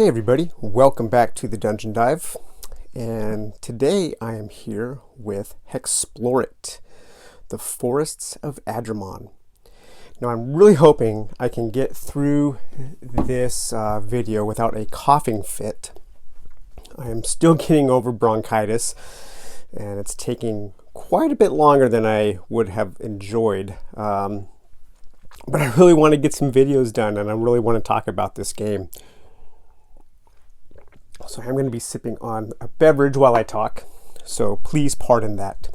Hey everybody, welcome back to the Dungeon Dive, and today I am here with HEXplore It, the Forests of Adramon. Now I'm really hoping I can get through this video without a coughing fit. I am still getting over bronchitis, and it's taking quite a bit longer than I would have enjoyed. But I really want to get some videos done, and I really want to talk about this game. So I'm going to be sipping on a beverage while I talk, so please pardon that.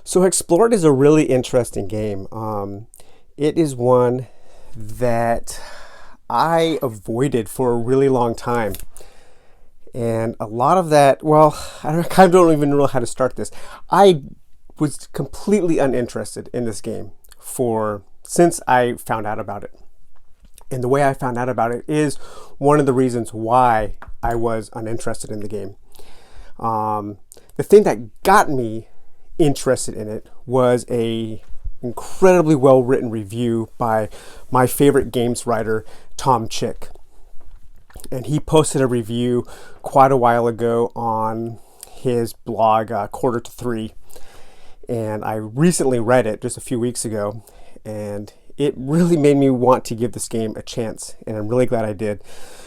So HEXplore It is a really interesting game. It is one that I avoided for a really long time. And a lot of that, well, I kind of don't even know how to start this. I was completely uninterested in this game since I found out about it. And the way I found out about it is one of the reasons why I was uninterested in the game. The thing that got me interested in it was a incredibly well-written review by my favorite games writer, Tom Chick. And he posted a review quite a while ago on his blog, Quarter to Three. And I recently read it just a few weeks ago, and it really made me want to give this game a chance, and I'm really glad I did.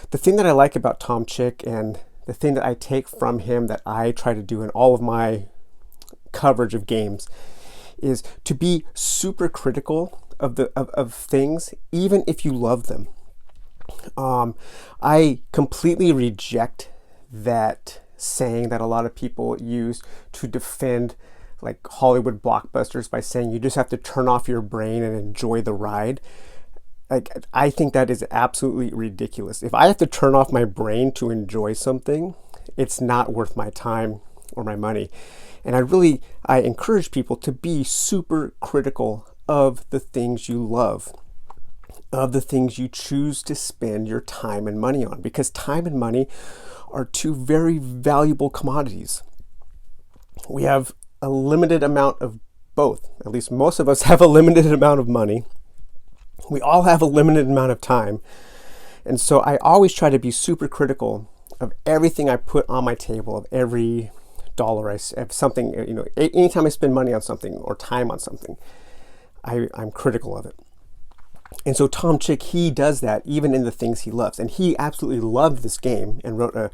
The thing that I like about Tom Chick, and the thing that I take from him that I try to do in all of my coverage of games, is to be super critical of things, even if you love them. I completely reject that saying that a lot of people use to defend like Hollywood blockbusters by saying you just have to turn off your brain and enjoy the ride. Like, I think that is absolutely ridiculous. If I have to turn off my brain to enjoy something, it's not worth my time or my money. And I encourage people to be super critical of the things you love, of the things you choose to spend your time and money on, because time and money are two very valuable commodities. We have a limited amount of both. At least most of us have a limited amount of money. We all have a limited amount of time. And so I always try to be super critical of everything I put on my table, of every dollar of something, anytime I spend money on something or time on something, I'm critical of it. And so Tom Chick, he does that even in the things he loves. And he absolutely loved this game and wrote a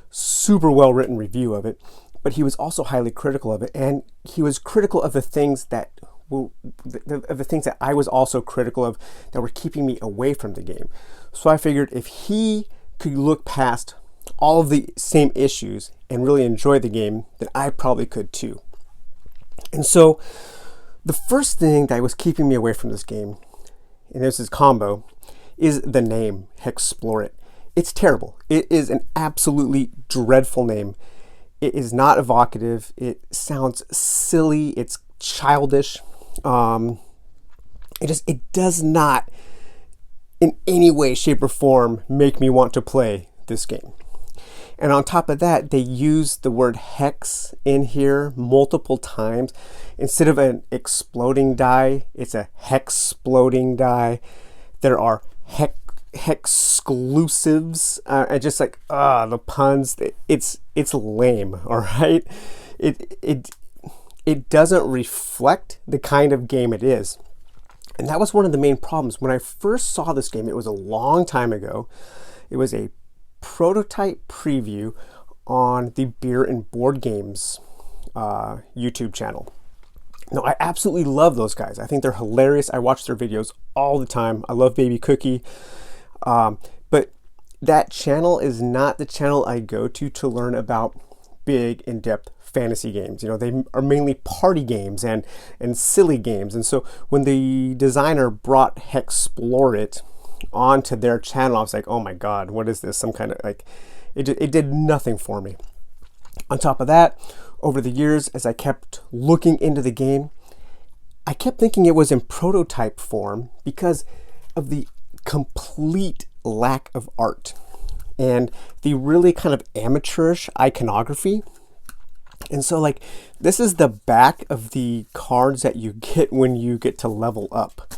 super well-written review of it. But he was also highly critical of it, and he was critical of the things that I was also critical of that were keeping me away from the game. So I figured if he could look past all of the same issues and really enjoy the game, then I probably could too. And so the first thing that was keeping me away from this game, and this is combo, is the name HEXplore It. It's terrible. It is an absolutely dreadful name. It is not evocative. It sounds silly. It's childish. It does not in any way, shape, or form make me want to play this game. And on top of that, they use the word hex in here multiple times. Instead of an exploding die, it's a hexploding die. There are hexclusives, and just like the puns, it's lame. All right, it doesn't reflect the kind of game it is, and that was one of the main problems when I first saw this game. It was a long time ago. It was a prototype preview on the Beer and Board Games YouTube channel. No, I absolutely love those guys. I think they're hilarious. I watch their videos all the time. I love Baby Cookie. But that channel is not the channel I go to learn about big, in-depth fantasy games. They are mainly party games and silly games. And so when the designer brought HEXplore It onto their channel, I was like, oh my God, what is this? Some kind of it did nothing for me. On top of that, over the years, as I kept looking into the game, I kept thinking it was in prototype form because of the complete lack of art and the really kind of amateurish iconography. And so this is the back of the cards that you get when you get to level up.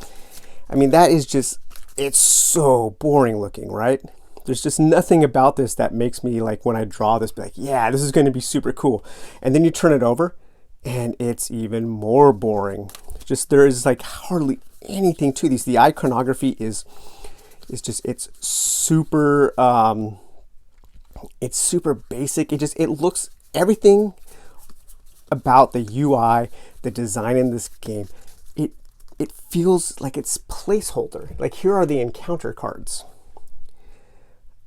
I mean, that is just, it's so boring looking, right? There's just nothing about this that makes me, like, when I draw this, be like, yeah, this is going to be super cool. And then you turn it over and it's even more boring. Just, there is like hardly anything to these. The iconography is just, it's super basic. It looks, everything about the UI, the design in this game, it feels like it's placeholder. Like, here are the encounter cards.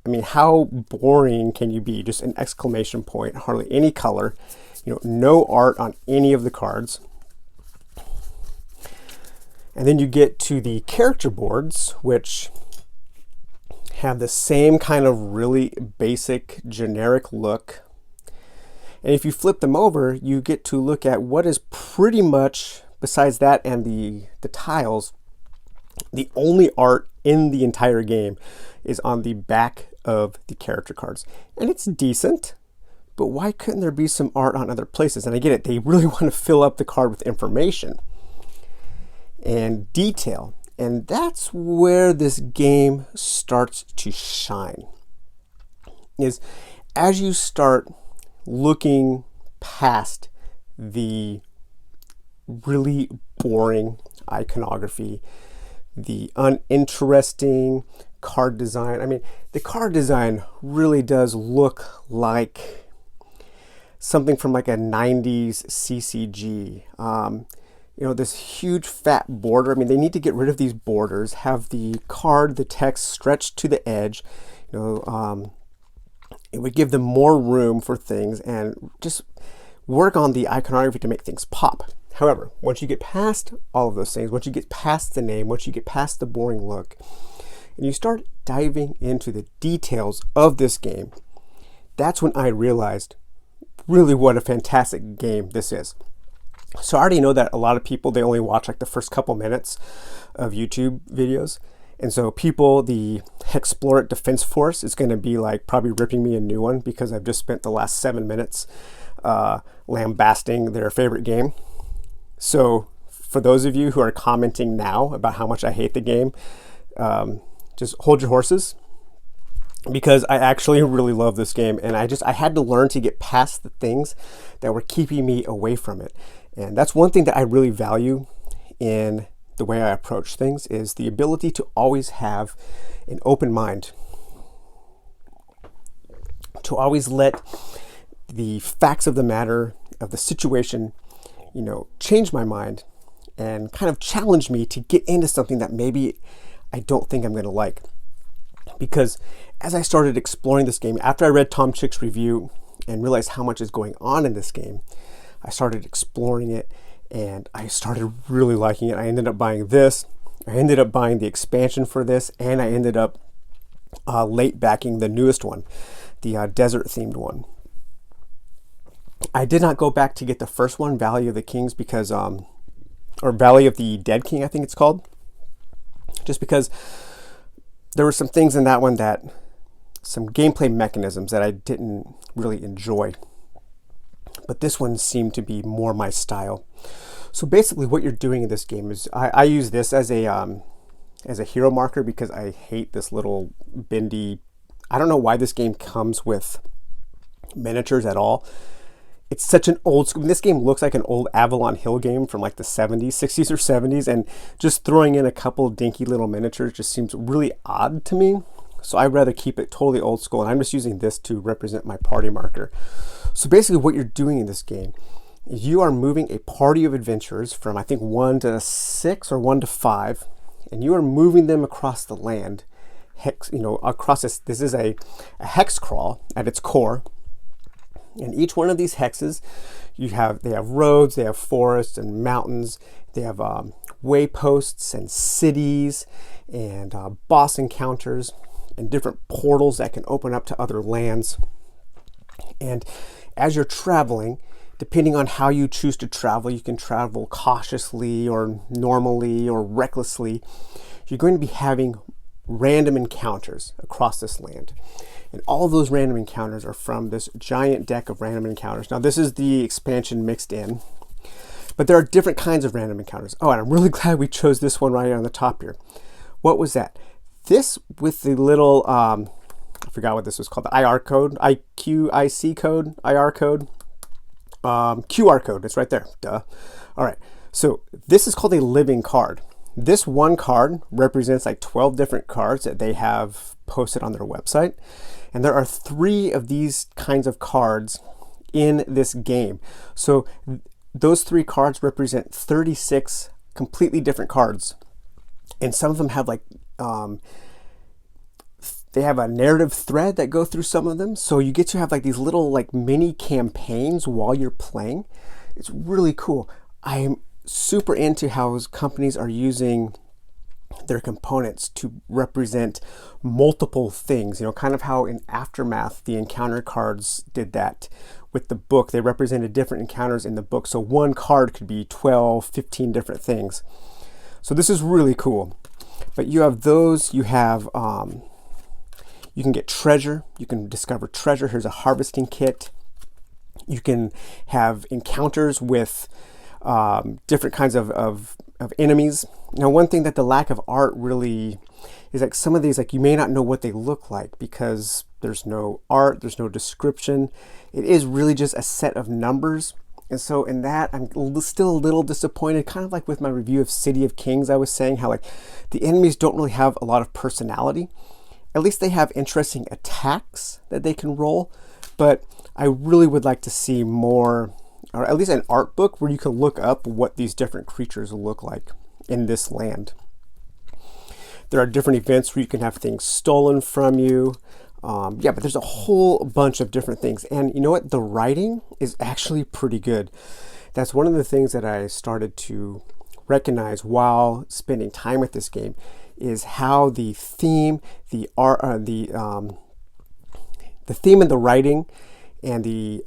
I mean, how boring can you be? Just an exclamation point, hardly any color, no art on any of the cards. And then you get to the character boards, which have the same kind of really basic, generic look. And if you flip them over, you get to look at what is pretty much, besides that and the tiles, the only art in the entire game is on the back of the character cards. And it's decent, but why couldn't there be some art on other places? And I get it, they really want to fill up the card with information and detail. And that's where this game starts to shine, is as you start looking past the really boring iconography, the uninteresting card design. I mean, the card design really does look like something from like a 90s CCG. This huge fat border. I mean, they need to get rid of these borders, have the card, the text stretched to the edge. It would give them more room for things and just work on the iconography to make things pop. However, once you get past all of those things, once you get past the name, once you get past the boring look, and you start diving into the details of this game, that's when I realized really what a fantastic game this is. So I already know that a lot of people, they only watch like the first couple minutes of YouTube videos. And so people, the HEXplore Defense Force is going to be like probably ripping me a new one because I've just spent the last 7 minutes lambasting their favorite game. So for those of you who are commenting now about how much I hate the game, just hold your horses, because I actually really love this game, and I had to learn to get past the things that were keeping me away from it. And that's one thing that I really value in the way I approach things, is the ability to always have an open mind, to always let the facts of the matter, of the situation, change my mind and kind of challenge me to get into something that maybe I don't think I'm going to like. Because as I started exploring this game, after I read Tom Chick's review and realized how much is going on in this game, I started exploring it and I started really liking it. I ended up buying this. I ended up buying the expansion for this, and I ended up late backing the newest one, the desert themed one. I did not go back to get the first one, Valley of the Kings, because or Valley of the Dead King, I think it's called, just because there were some things in that one, that some gameplay mechanisms that I didn't really enjoy. But this one seemed to be more my style. So basically what you're doing in this game is, I use this as a hero marker because I hate this little bendy, I don't know why this game comes with miniatures at all. It's such an old school, this game looks like an old Avalon Hill game from like the 70s, 60s or 70s, and just throwing in a couple dinky little miniatures just seems really odd to me. So I'd rather keep it totally old school, and I'm just using this to represent my party marker. So basically what you're doing in this game is you are moving a party of adventurers from, I think, 1 to 6 or 1 to 5, and you are moving them across the land, across this is a hex crawl at its core. And each one of these hexes, they have roads, they have forests and mountains, they have wayposts and cities and boss encounters and different portals that can open up to other lands. And as you're traveling, depending on how you choose to travel, you can travel cautiously or normally or recklessly. You're going to be having random encounters across this land. And all of those random encounters are from this giant deck of random encounters. Now, this is the expansion mixed in, but there are different kinds of random encounters. Oh, and I'm really glad we chose this one right on the top here. What was that? This with the little I forgot what this was called, the IR code, IQIC code, IR code, QR code, it's right there, duh. All right, so this is called a living card. This one card represents like 12 different cards that they have posted on their website. And there are 3 of these kinds of cards in this game. So those 3 cards represent 36 completely different cards. And some of them have like, they have a narrative thread that go through some of them. So you get to have like these little like mini campaigns while you're playing. It's really cool. I'm super into how companies are using their components to represent multiple things, you know, kind of how in Aftermath the encounter cards did that with the book. They represented different encounters in the book, so one card could be 12, 15 different things. So this is really cool. But you have those, you have you can get treasure, you can discover treasure. Here's a harvesting kit. You can have encounters with different kinds of enemies. Now, one thing that the lack of art really is, like some of these, like you may not know what they look like because there's no art, there's no description. It is really just a set of numbers. And so in that, I'm still a little disappointed, kind of like with my review of City of Kings, I was saying how like the enemies don't really have a lot of personality. At least they have interesting attacks that they can roll, but I really would like to see more, or at least an art book where you can look up what these different creatures look like in this land. There are different events where you can have things stolen from you. Yeah, but there's a whole bunch of different things. And you know what? The writing is actually pretty good. That's one of the things that I started to recognize while spending time with this game, is how the theme, the art, the theme and the writing and the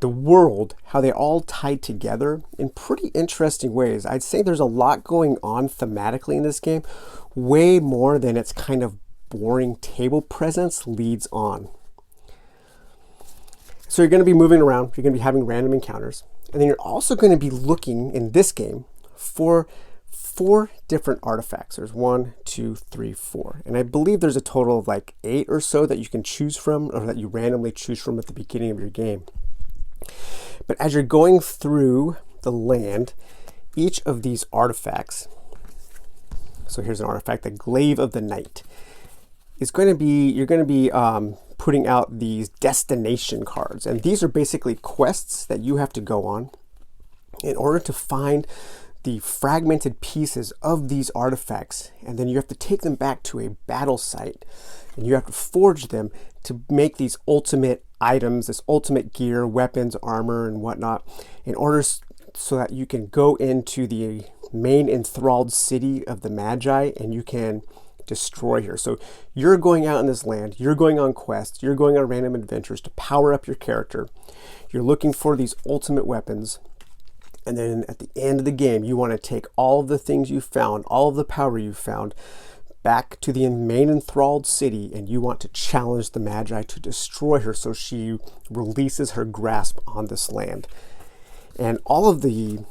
world, how they all tied together in pretty interesting ways. I'd say there's a lot going on thematically in this game, way more than its kind of boring table presence leads on. So you're going to be moving around, you're going to be having random encounters, and then you're also going to be looking in this game for 4 different artifacts. There's 1, 2, 3, 4. And I believe there's a total of like 8 or so that you can choose from, or that you randomly choose from at the beginning of your game. But as you're going through the land, each of these artifacts, so here's an artifact, the Glaive of the Night, is going to be, you're going to be putting out these destination cards. And these are basically quests that you have to go on in order to find the fragmented pieces of these artifacts, and then you have to take them back to a battle site, and you have to forge them to make these ultimate items, this ultimate gear, weapons, armor, and whatnot, in order so that you can go into the main enthralled city of the Magi and you can destroy her. So you're going out in this land, you're going on quests, you're going on random adventures to power up your character. You're looking for these ultimate weapons. And then at the end of the game, you want to take all of the things you found, all of the power you found, back to the main enthralled city, and you want to challenge the Magi to destroy her so she releases her grasp on this land. And all of the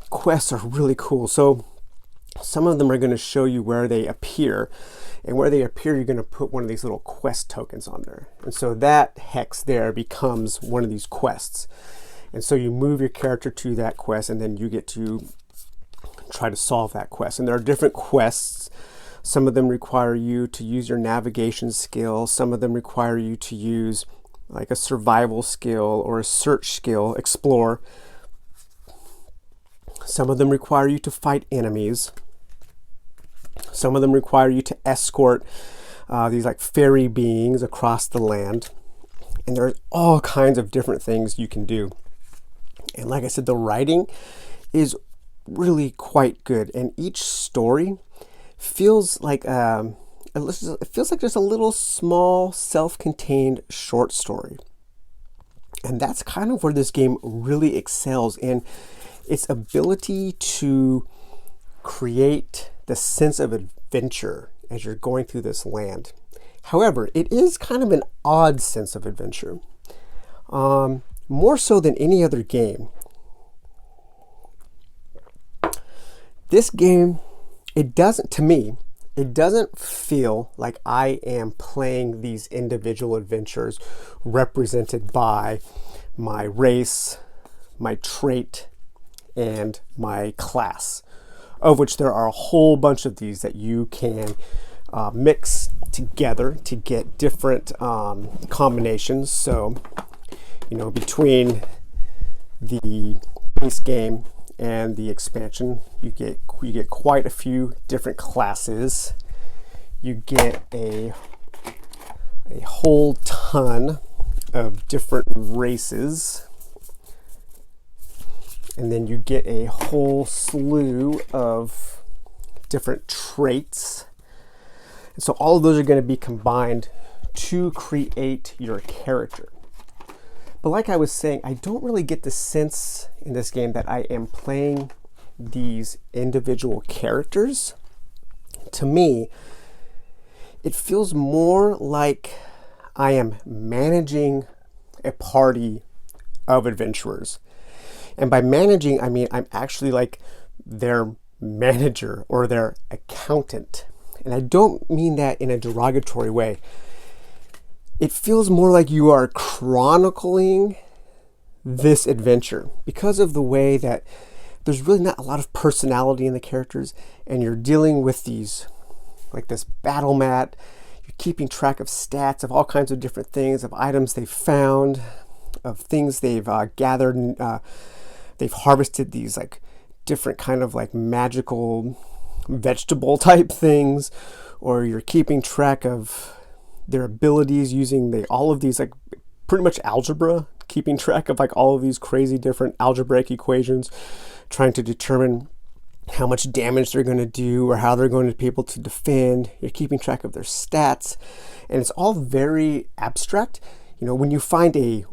quests are really cool. So some of them are going to show you where they appear, and where they appear, you're going to put one of these little quest tokens on there. And so that hex there becomes one of these quests. And so you move your character to that quest, and then you get to try to solve that quest. And there are different quests. Some of them require you to use your navigation skill. Some of them require you to use like a survival skill or a search skill, explore. Some of them require you to fight enemies. Some of them require you to escort these like fairy beings across the land. And there's all kinds of different things you can do. And like I said, the writing is really quite good. And each story feels like it feels like just a little small self-contained short story. And that's kind of where this game really excels in its ability to create the sense of adventure as you're going through this land. However, it is kind of an odd sense of adventure. More so than any other game. This game, it doesn't, to me, it doesn't feel like I am playing these individual adventures represented by my race, my trait, and my class, of which there are a whole bunch of these that you can mix together to get different combinations. So, between the base game and the expansion, you get quite a few different classes. You get a whole ton of different races, and then you get a whole slew of different traits. And so all of those are going to be combined to create your character. But like I was saying, I don't really get the sense in this game that I am playing these individual characters. To me, it feels more like I am managing a party of adventurers. And by managing, I mean I'm actually like their manager or their accountant. And I don't mean that in a derogatory way. It feels more like you are chronicling this adventure because of the way that there's really not a lot of personality in the characters, and you're dealing with these, like this battle mat. You're keeping track of stats of all kinds of different things, of items they've found, of things they've gathered. They've harvested these like different kind of like magical vegetable type things, or you're keeping track of their abilities using all of these like pretty much algebra, keeping track of like all of these crazy different algebraic equations, trying to determine how much damage they're going to do or how they're going to be able to defend. You're keeping track of their stats, and it's all very abstract. When you find a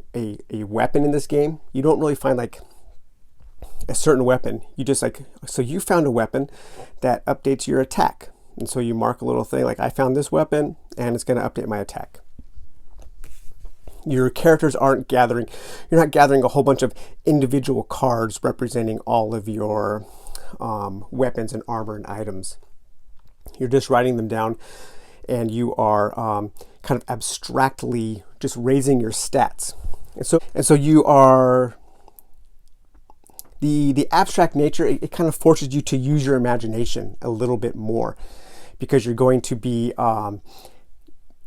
weapon in this game, you don't really find like a certain weapon. You just so you found a weapon that updates your attack. And so you mark a little thing like, I found this weapon and it's going to update my attack. Your characters you're not gathering a whole bunch of individual cards representing all of your weapons and armor and items. You're just writing them down, and you are kind of abstractly just raising your stats. And so you are, the abstract nature, it kind of forces you to use your imagination a little bit more, because you're going to be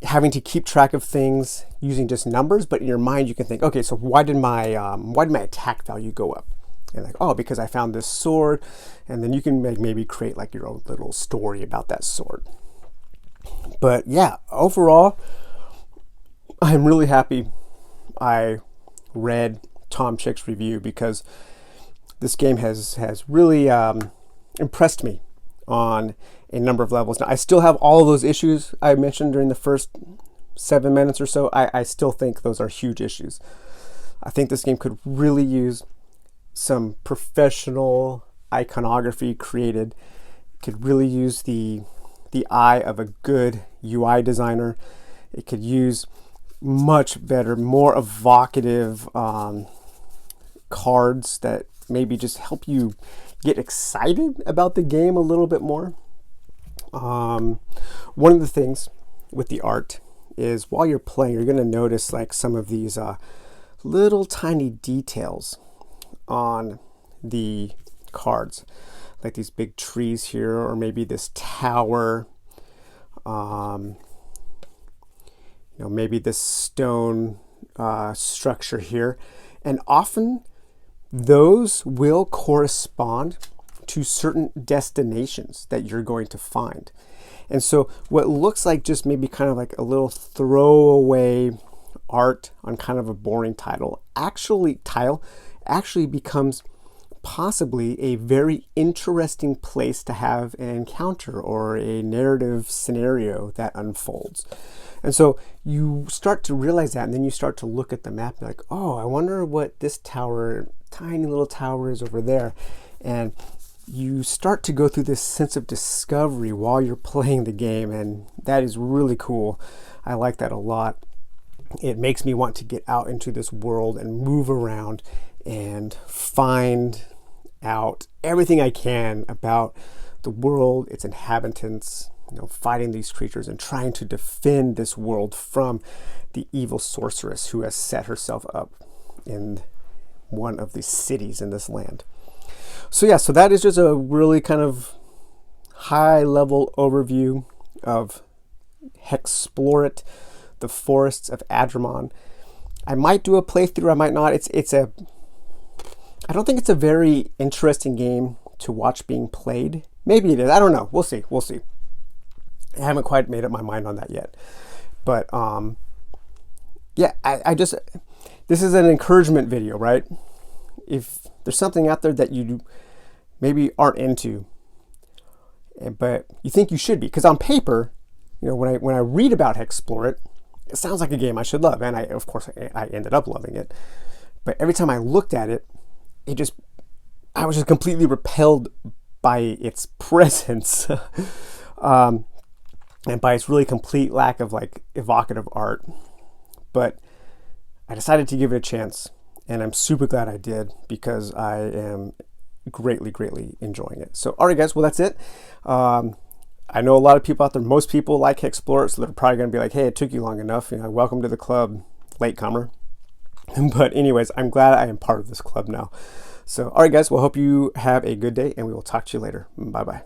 having to keep track of things using just numbers, but in your mind you can think, okay, so why did my attack value go up? And like, oh, because I found this sword. And then you can maybe create like your own little story about that sword. But yeah, overall, I'm really happy I read Tom Chick's review, because this game has really impressed me on a number of levels. Now, I still have all of those issues I mentioned during the first 7 minutes or so. I still think those are huge issues. I think this game could really use some professional iconography created. Could really use the eye of a good UI designer. It could use much better, more evocative cards that maybe just help you get excited about the game a little bit more. One of the things with the art is, while you're playing, you're going to notice like some of these little tiny details on the cards, like these big trees here, or maybe this tower, maybe this stone structure here. And often those will correspond to certain destinations that you're going to find. And so what looks like just maybe kind of like a little throwaway art on kind of a boring tile actually becomes possibly a very interesting place to have an encounter or a narrative scenario that unfolds. And so you start to realize that, and then you start to look at the map and like, oh, I wonder what this tower, tiny little tower, is over there. And you start to go through this sense of discovery while you're playing the game, and that is really cool. I like that a lot. It makes me want to get out into this world and move around and find out everything I can about the world, its inhabitants, fighting these creatures and trying to defend this world from the evil sorceress who has set herself up in one of the cities in this land. So yeah, so that is just a really kind of high level overview of HEXplore, the Forests of Adramon. I might do a playthrough, I might not. I don't think it's a very interesting game to watch being played. Maybe it is. I don't know. We'll see. I haven't quite made up my mind on that yet. But yeah, I just, this is an encouragement video, right? If there's something out there that you maybe aren't into, but you think you should be, because on paper, when I read about HEXplore, it sounds like a game I should love, and of course I ended up loving it. But every time I looked at it, I was just completely repelled by its presence. And by its really complete lack of like evocative art. But I decided to give it a chance, and I'm super glad I did, because I am greatly enjoying it. So all right guys, well that's it. I know a lot of people out there, most people like HEXplore, so they're probably going to be like, hey, it took you long enough, welcome to the club, latecomer. But anyways, I'm glad I am part of this club now. So all right guys, well, hope you have a good day, and we will talk to you later. Bye bye.